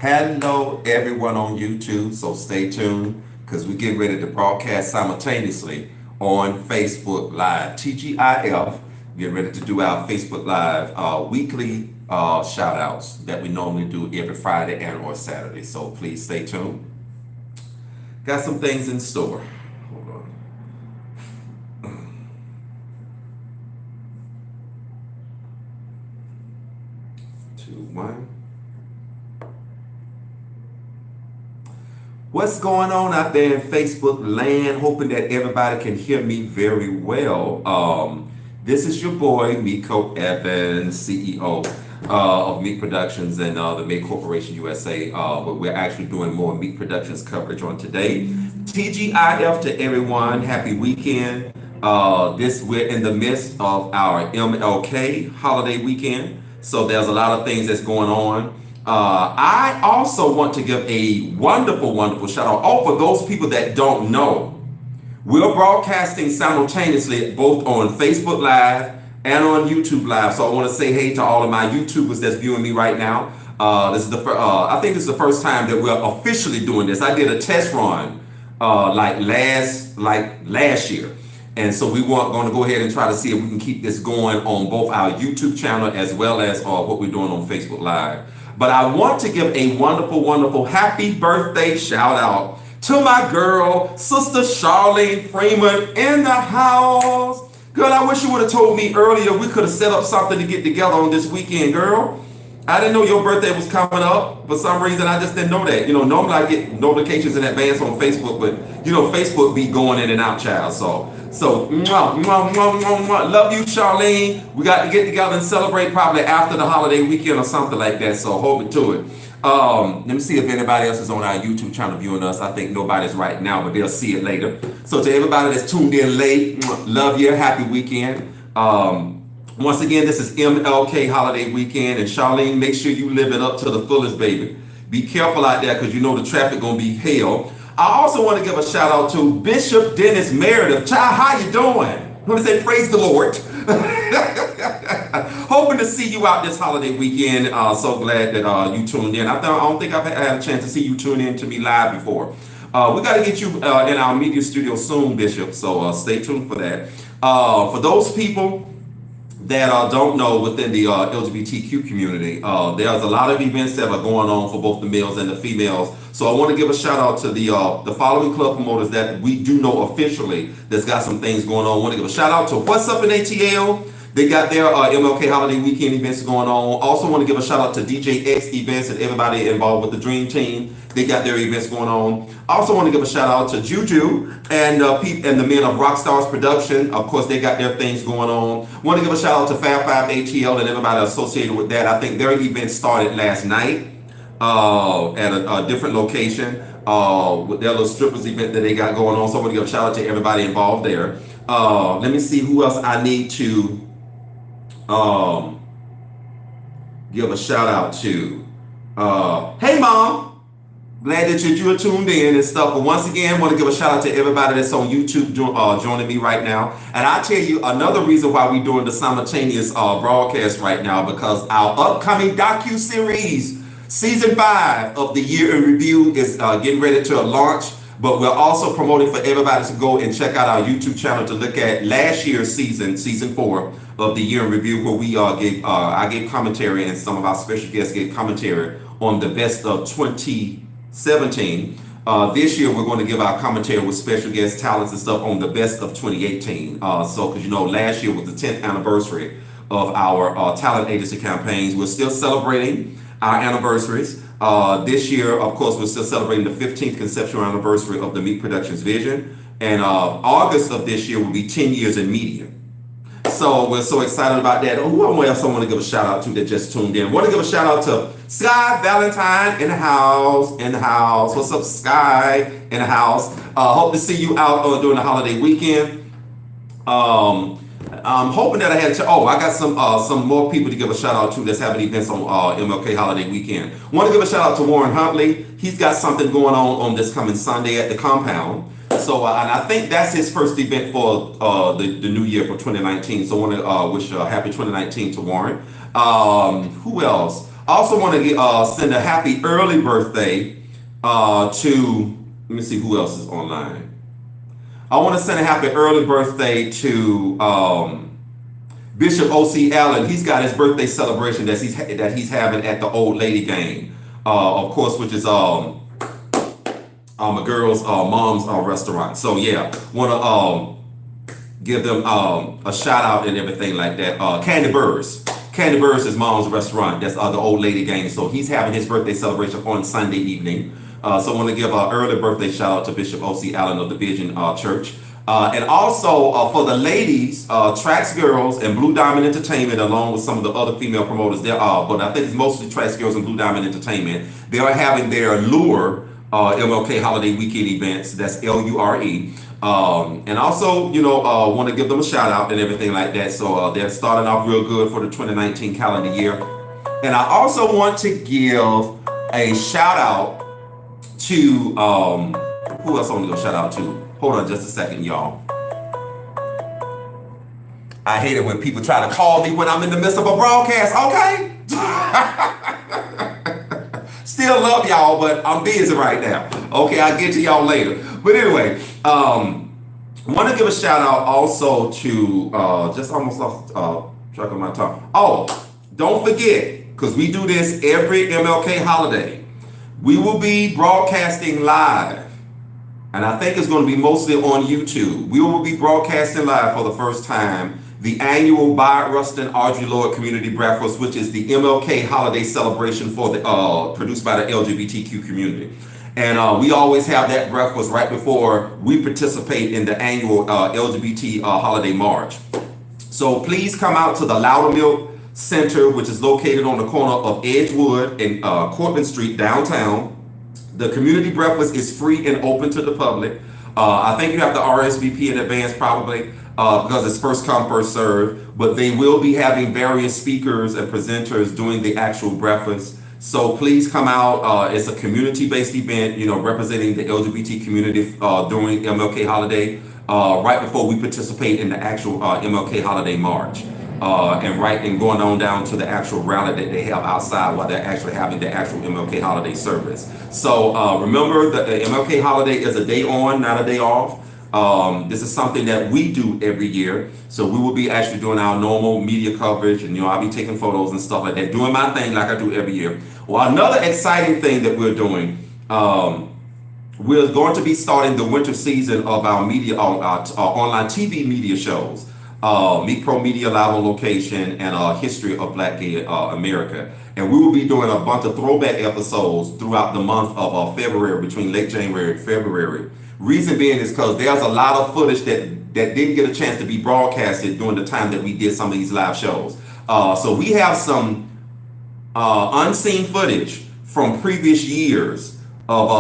Hello, everyone on YouTube. So stay tuned because we're getting ready to broadcast simultaneously on Facebook Live. TGIF, getting ready to do our Facebook Live weekly shout outs that we normally do every Friday and or Saturday. So please stay tuned. Got some things in store. Hold on. 2, 1. What's going on out there in Facebook land? Hoping that everybody can hear me very well. This is your boy, Miko Evans, CEO of Meak Productions and the Meak Corporation USA. But we're actually doing more Meak Productions coverage on today. TGIF to everyone. Happy weekend. We're in the midst of our MLK holiday weekend. So there's a lot of things that's going on. I also want to give a wonderful, wonderful shout out. Oh, for those people that don't know, we're broadcasting simultaneously both on Facebook Live and on YouTube Live. So I want to say hey to all of my YouTubers that's viewing me right now. This is I think this is the first time that we're officially doing this. I did a test run last year. And so we want going to go ahead and try to see if we can keep this going on both our YouTube channel as well as what we're doing on Facebook Live. But I want to give a wonderful, wonderful happy birthday shout out to my girl, Sister Charlene Freeman in the house. Girl, I wish you would have told me earlier. We could have set up something to get together on this weekend, girl. I didn't know your birthday was coming up. For some reason, I just didn't know that. You know, normally I get notifications in advance on Facebook, but you know, Facebook be going in and out, child. So, mwah, mwah, mwah, mwah, mwah. Love you, Charlene. We got to get together and celebrate probably after the holiday weekend or something like that. So hold me to it. Let me see if anybody else is on our YouTube channel viewing us. I think nobody's right now, but they'll see it later. So to everybody that's tuned in late, love you. Happy weekend. Once again, this is MLK holiday weekend, and Charlene, make sure you live it up to the fullest, baby. Be careful out there because you know the traffic gonna be hell. I also want to give a shout out to Bishop Dennis Meredith. Child, how you doing? I want to say praise the Lord. Hoping to see you out this holiday weekend. So glad that you tuned in. I don't think I've had a chance to see you tune in to me live before. We got to get you in our media studio soon, Bishop. So stay tuned for that. For those people that don't know within the LGBTQ community, there's a lot of events that are going on for both the males and the females. So I want to give a shout out to the following club promoters that we do know officially that's got some things going on. I want to give a shout out to What's Up in ATL. They got their MLK holiday weekend events going on. Also want to give a shout out to DJ X events and everybody involved with the Dream Team. They got their events going on. Also want to give a shout out to Juju and the men of Rockstars Production. Of course, they got their things going on. Want to give a shout out to Fab 5 ATL and everybody associated with that. I think their event started last night at a different location with their little strippers event that they got going on. So I want to give a shout out to everybody involved there. Let me see who else I need to give a shout out to. Hey, Mom. Glad that you're tuned in and stuff. But once again, want to give a shout out to everybody that's on YouTube joining me right now. And I tell you another reason why we're doing the simultaneous broadcast right now, because our upcoming docu-series, season 5 of the Year in Review is getting ready to launch. But we're also promoting for everybody to go and check out our YouTube channel to look at last year's season 4 of the Year in Review, where we I gave commentary and some of our special guests gave commentary on the best of 2017. This year we're going to give our commentary with special guest talents and stuff on the best of 2018. So because you know last year was the 10th anniversary of our talent agency campaigns. We're still celebrating our anniversaries. This year, of course, we're still celebrating the 15th conceptual anniversary of the Meak Productions vision. And August of this year will be 10 years in media. So we're so excited about that. Who else I want to give a shout out to that just tuned in? I want to give a shout out to Sky Valentine in the house. What's up, Sky in the house? Hope to see you out during the holiday weekend. I'm hoping that I got some more people to give a shout out to that's having events on MLK holiday weekend. Want to give a shout out to Warren Huntley. He's got something going on this coming Sunday at the compound. So, and I think that's his first event for the new year for 2019. So I want to wish a happy 2019 to Warren. Who else? Also want to send a happy early birthday to, let me see who else is online. I want to send a happy early birthday to Bishop O.C. Allen. He's got his birthday celebration that he's having at the Old Lady game, of course, which is a girl's mom's restaurant. So yeah, want to give them a shout out and everything like that. Candy Burrs. Candy Burrs is mom's restaurant. That's the Old Lady game. So he's having his birthday celebration on Sunday evening. So I want to give an early birthday shout out to Bishop O.C. Allen of the Vision Church. And also for the ladies, Trax Girls and Blue Diamond Entertainment, along with some of the other female promoters, there are, but I think it's mostly Trax Girls and Blue Diamond Entertainment. They are having their Lure MLK Holiday Weekend events. That's Lure. And also, want to give them a shout out and everything like that. So they're starting off real good for the 2019 calendar year. And I also want to give a shout out to who else I want to go shout out to? Hold on just a second, y'all. I hate it when people try to call me when I'm in the midst of a broadcast. Okay. Still love y'all, but I'm busy right now. Okay, I'll get to y'all later. But anyway, want to give a shout out also to just almost lost track of my tongue. Oh, don't forget, because we do this every MLK holiday. We will be broadcasting live, and I think it's going to be mostly on YouTube. We will be broadcasting live for the first time the annual By Rustin Audre Lorde Community Breakfast, which is the MLK holiday celebration for the produced by the LGBTQ community. And we always have that breakfast right before we participate in the annual LGBT holiday march. So please come out to the Loudermilk Center, which is located on the corner of Edgewood and Cortlandt Street downtown. The community breakfast is free and open to the public. I think you have to RSVP in advance probably because it's first come, first serve. But they will be having various speakers and presenters doing the actual breakfast. So please come out. It's a community-based event, representing the LGBT community during MLK holiday, right before we participate in the actual MLK holiday march. And going on down to the actual rally that they have outside while they're actually having the actual MLK holiday service. So remember, the MLK holiday is a day on, not a day off. This is something that we do every year. So we will be actually doing our normal media coverage, and I'll be taking photos and stuff like that, doing my thing like I do every year. Well, another exciting thing that we're doing, we're going to be starting the winter season of our media, our online TV media shows. Meak Pro Media Live on Location and History of Black Gay America. And we will be doing a bunch of throwback episodes throughout the month of February, between late January and February. Reason being is because there's a lot of footage that didn't get a chance to be broadcasted during the time that we did some of these live shows. So we have some unseen footage from previous years of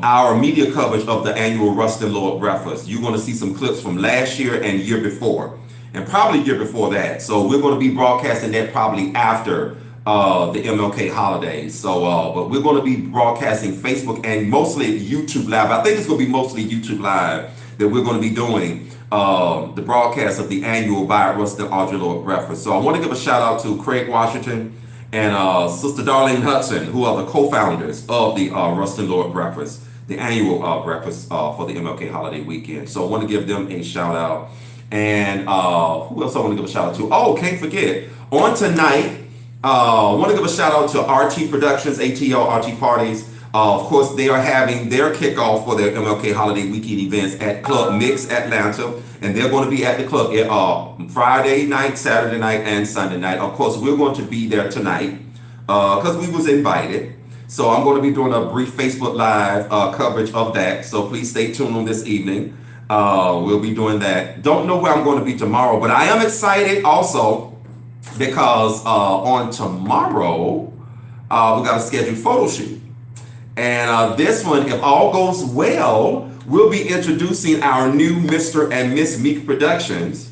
our media coverage of the annual Rustin Lorde Breakfast. You're going to see some clips from last year and year before, and probably year before that. So we're going to be broadcasting that probably after the MLK holidays. So, but we're going to be broadcasting Facebook and mostly YouTube Live. I think it's going to be mostly YouTube Live that we're going to be doing the broadcast of the annual By Rustin Audre Lorde Breakfast. So I want to give a shout out to Craig Washington and Sister Darlene Hudson, who are the co-founders of the Rustin Lorde Breakfast, the annual breakfast for the MLK holiday weekend. So I want to give them a shout out. And who else I want to give a shout out to? Oh, can't forget, on tonight, I want to give a shout out to RT Productions, ATL RT Parties. Of course, they are having their kickoff for their MLK holiday weekend events at Club Mix Atlanta. And they're going to be at the club Friday night, Saturday night, and Sunday night. Of course, we're going to be there tonight because we was invited. So I'm going to be doing a brief Facebook Live coverage of that. So please stay tuned on this evening. We'll be doing that. Don't know where I'm going to be tomorrow, but I am excited also because on tomorrow we got a scheduled photo shoot. And this one, if all goes well, we'll be introducing our new Mr. and Miss Meak Productions.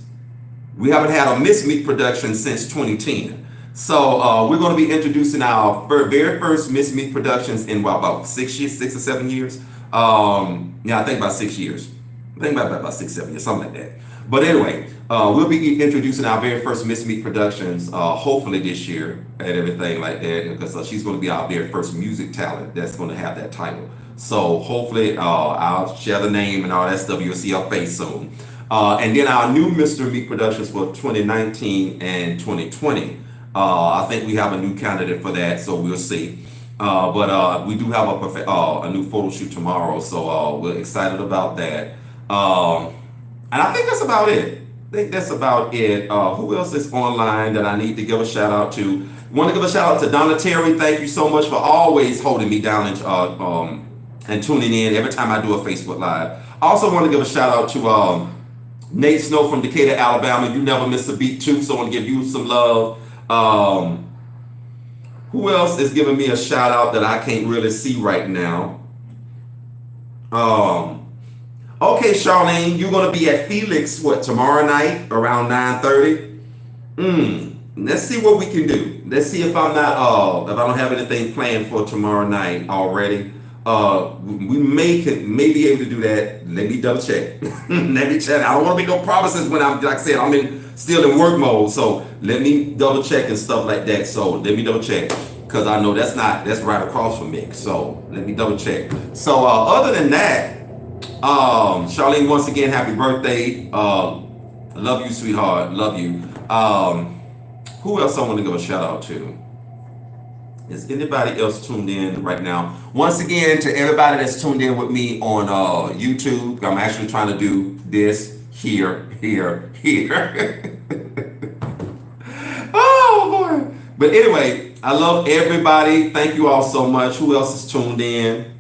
We haven't had a Miss Meak production since 2010. So we're going to be introducing our very first Miss Meak Productions in about 6 years, 6 or 7 years. Yeah, I think about 6 years. I think about 6, 7 years, something like that. But anyway, we'll be introducing our very first Miss Meek Productions, hopefully this year and everything like that, because she's going to be our very first music talent that's going to have that title. So hopefully, I'll share the name and all that stuff. You'll see her face soon. And then our new Mr. Meek Productions for 2019 and 2020. I think we have a new candidate for that, so we'll see. But we do have a new photo shoot tomorrow, so we're excited about that. And I think that's about it. I think that's about it. Who else is online that I need to give a shout out to? Want to give a shout out to Donna Terry. Thank you so much for always holding me down and tuning in every time I do a Facebook Live. I also want to give a shout out to Nate Snow from Decatur, Alabama. You never miss a beat too, so I want to give you some love. Who else is giving me a shout out that I can't really see right now? Okay, Charlene, you're gonna be at Felix tomorrow night around 9:30. Let's see what we can do. Let's see if I'm not if I don't have anything planned for tomorrow night already. We may be able to do that. Let me double check. Let me check. I don't want to make no promises when I'm, like I said, still in work mode. So let me double check and stuff like that. So let me double check, because I know that's right across from me. So let me double check. So other than that, Charlene, once again, happy birthday. Love you, sweetheart. Love you. Who else I want to give a shout out to? Is anybody else tuned in right now? Once again, to everybody that's tuned in with me on YouTube, I'm actually trying to do this here. Oh boy. But anyway, I love everybody. Thank you all so much. Who else is tuned in?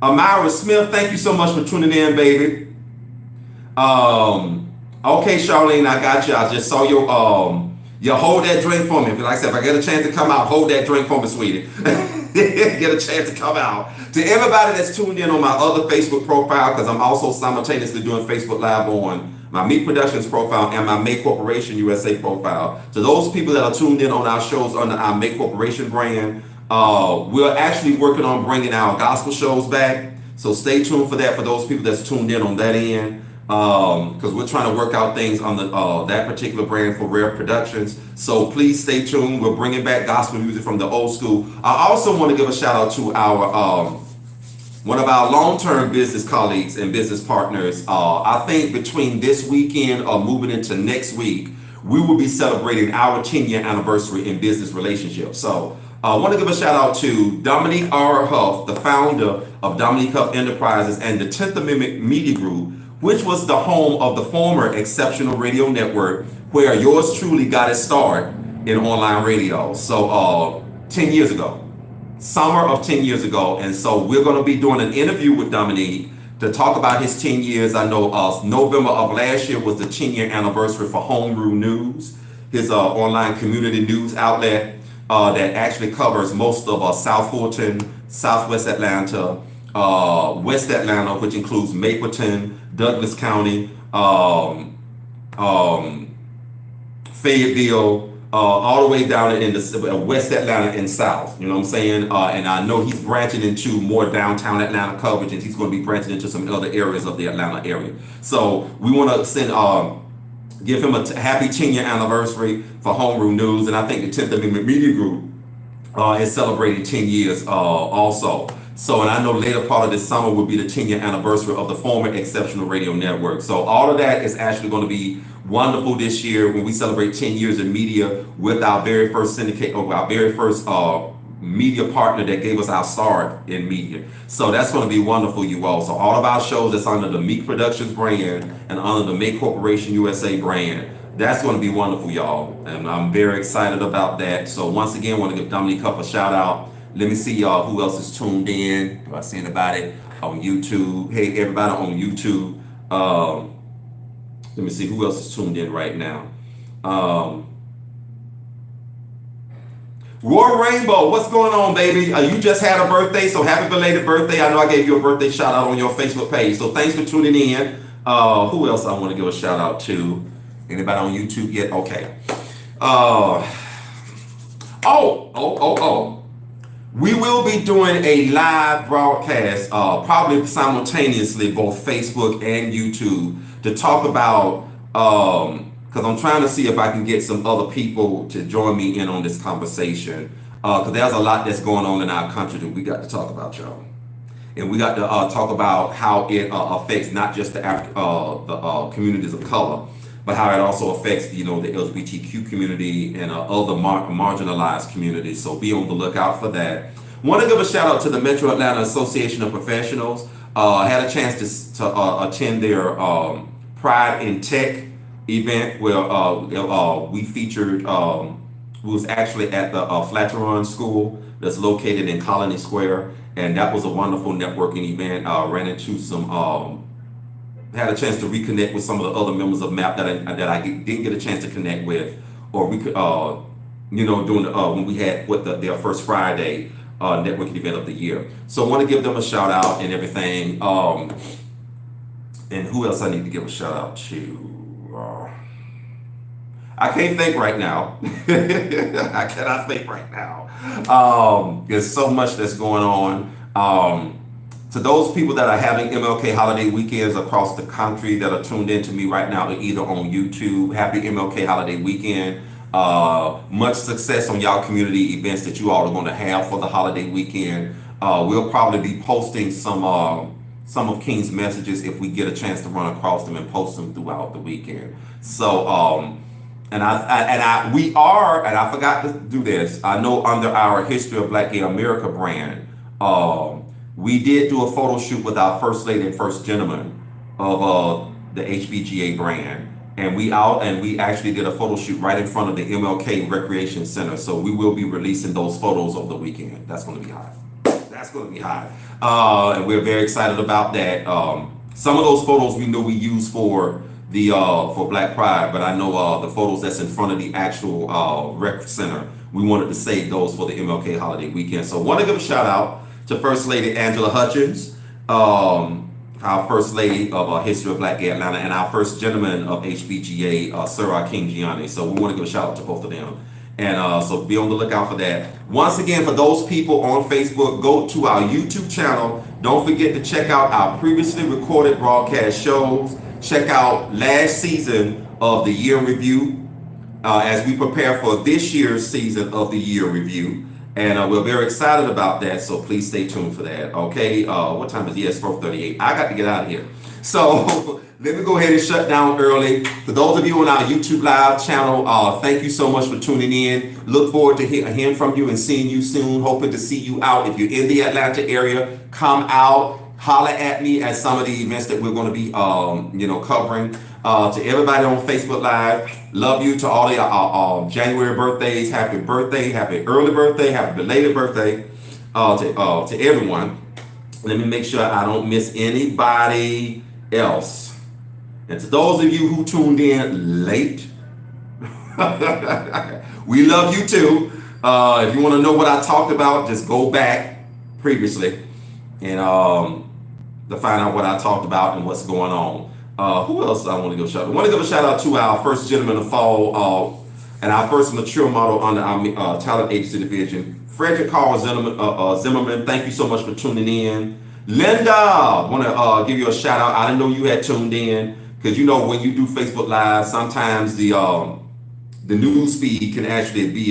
Myra Smith, thank you so much for tuning in, baby. Okay, Charlene, I got you. I just saw your hold that drink for me. Like I said, if I get a chance to come out, hold that drink for me, sweetie. Get a chance to come out. To everybody that's tuned in on my other Facebook profile, because I'm also simultaneously doing Facebook Live on my Meak Productions profile and my Make Corporation USA profile. To those people that are tuned in on our shows under our Make Corporation brand, we're actually working on bringing our gospel shows back. So stay tuned for that for those people that's tuned in on that end. Because we're trying to work out things on that particular brand for Rare Productions. So please stay tuned. We're bringing back gospel music from the old school. I also want to give a shout out to our one of our long-term business colleagues and business partners. I think between this weekend or moving into next week, we will be celebrating our 10-year anniversary in business relationships. So I want to give a shout out to Dominique R. Huff, the founder of Dominique Huff Enterprises and the 10th Amendment Media Group, which was the home of the former Exceptional Radio Network, where yours truly got its start in online radio. So 10 years ago, summer of 10 years ago. And so we're going to be doing an interview with Dominique to talk about his 10 years. I know November of last year was the 10-year anniversary for Homebrew News, his online community news outlet that actually covers most of South Fulton, Southwest Atlanta, West Atlanta, which includes Mapleton, Douglas County, Fayetteville, all the way down in the West Atlanta and South. You know what I'm saying? And I know he's branching into more downtown Atlanta coverage, and he's going to be branching into some other areas of the Atlanta area. So we want to give him a happy 10-year anniversary for Homebrew News, and I think the 10th Amendment Media Group is celebrating 10 years also. So, and I know later part of this summer will be the 10-year anniversary of the former Exceptional Radio Network. So all of that is actually going to be wonderful this year when we celebrate 10 years in media with our very first syndicate, or our very first media partner that gave us our start in media. So that's going to be wonderful, you all. So all of our shows that's under the Meak Productions brand and under the Make Corporation USA brand, that's going to be wonderful, y'all. And I'm very excited about that. So once again, I want to give Dominique Huff a shout out. Let me see y'all who else is tuned in. Do I see anybody on YouTube? Hey, everybody on YouTube. Let me see who else is tuned in right now. Roy Rainbow, what's going on, baby? You just had a birthday, so happy belated birthday. I know I gave you a birthday shout out on your Facebook page, so thanks for tuning in. Who else I want to give a shout out to? Anybody on YouTube yet? Okay. We will be doing a live broadcast, probably simultaneously, both Facebook and YouTube, to talk about, because I'm trying to see if I can get some other people to join me in on this conversation. Because there's a lot that's going on in our country that we got to talk about, y'all. And we got to talk about how it affects not just the communities of color, but how it also affects the LGBTQ community and other marginalized communities. So be on the lookout for that. Want to give a shout out to the Metro Atlanta Association of Professionals. Had a chance to attend their Pride in Tech event where we featured. We was actually at the Flatiron School that's located in Colony Square, and that was a wonderful networking event. Ran into some, had a chance to reconnect with some of the other members of MAP that I didn't get a chance to connect with, or we could, doing when we had their first Friday networking event of the year. So I want to give them a shout out and everything. And who else I need to give a shout out to? I can't think right now. I cannot think right now. There's so much that's going on. To those people that are having MLK holiday weekends across the country that are tuned in to me right now, either on YouTube, happy MLK holiday weekend. Much success on y'all community events that you all are going to have for the holiday weekend. We'll probably be posting some of King's messages if we get a chance to run across them and post them throughout the weekend. So, and I forgot to do this. I know under our History of Black Gay America brand, we did do a photo shoot with our First Lady and First Gentleman of the HBGA brand. And we actually did a photo shoot right in front of the MLK Recreation Center. So we will be releasing those photos over the weekend. That's going to be hot. That's going to be hot. And we're very excited about that. Some of those photos we know we use for Black Pride, but I know the photos that's in front of the actual rec center, we wanted to save those for the MLK holiday weekend. So I want to give a shout out to First Lady Angela Hutchins, our First Lady of History of Black Gay Atlanta, and our First Gentleman of HBGA, Sir King Gianni. So we want to give a shout out to both of them. And so be on the lookout for that. Once again, for those people on Facebook, go to our YouTube channel. Don't forget to check out our previously recorded broadcast shows. Check out last season of the Year in Review as we prepare for this year's season of the Year Review. And we're very excited about that, so please stay tuned for that. Okay, what time is it? Yes, 4:38. I got to get out of here. So let me go ahead and shut down early. For those of you on our YouTube live channel, thank you so much for tuning in. Look forward to hearing from you and seeing you soon. Hoping to see you out. If you're in the Atlanta area, come out, holler at me at some of the events that we're going to be, covering. To everybody on Facebook Live, love you. To all the January birthdays, happy birthday, happy early birthday, happy belated birthday to everyone. Let me make sure I don't miss anybody else. And to those of you who tuned in late, we love you too. If you want to know what I talked about, just go back previously and to find out what I talked about and what's going on. Who else I want to give a shout out? I want to give a shout out to our First Gentleman of Fall and our first mature model under our talent agency division, Frederick Carl Zimmerman. Thank you so much for tuning in. Linda, I want to give you a shout out. I didn't know you had tuned in because when you do Facebook Live, sometimes the news feed can actually be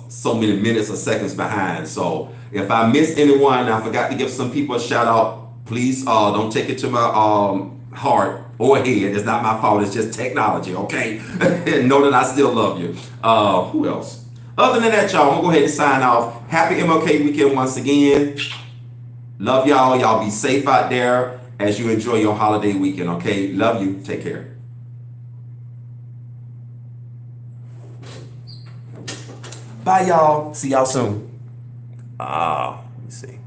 so many minutes or seconds behind. So if I missed anyone, I forgot to give some people a shout out. Please don't take it to my heart or head. It's not my fault. It's just technology, okay? Know that I still love you. Who else? Other than that, y'all, I'm going to go ahead and sign off. Happy MLK weekend once again. Love y'all. Y'all be safe out there as you enjoy your holiday weekend, okay? Love you. Take care. Bye, y'all. See y'all soon. Let me see.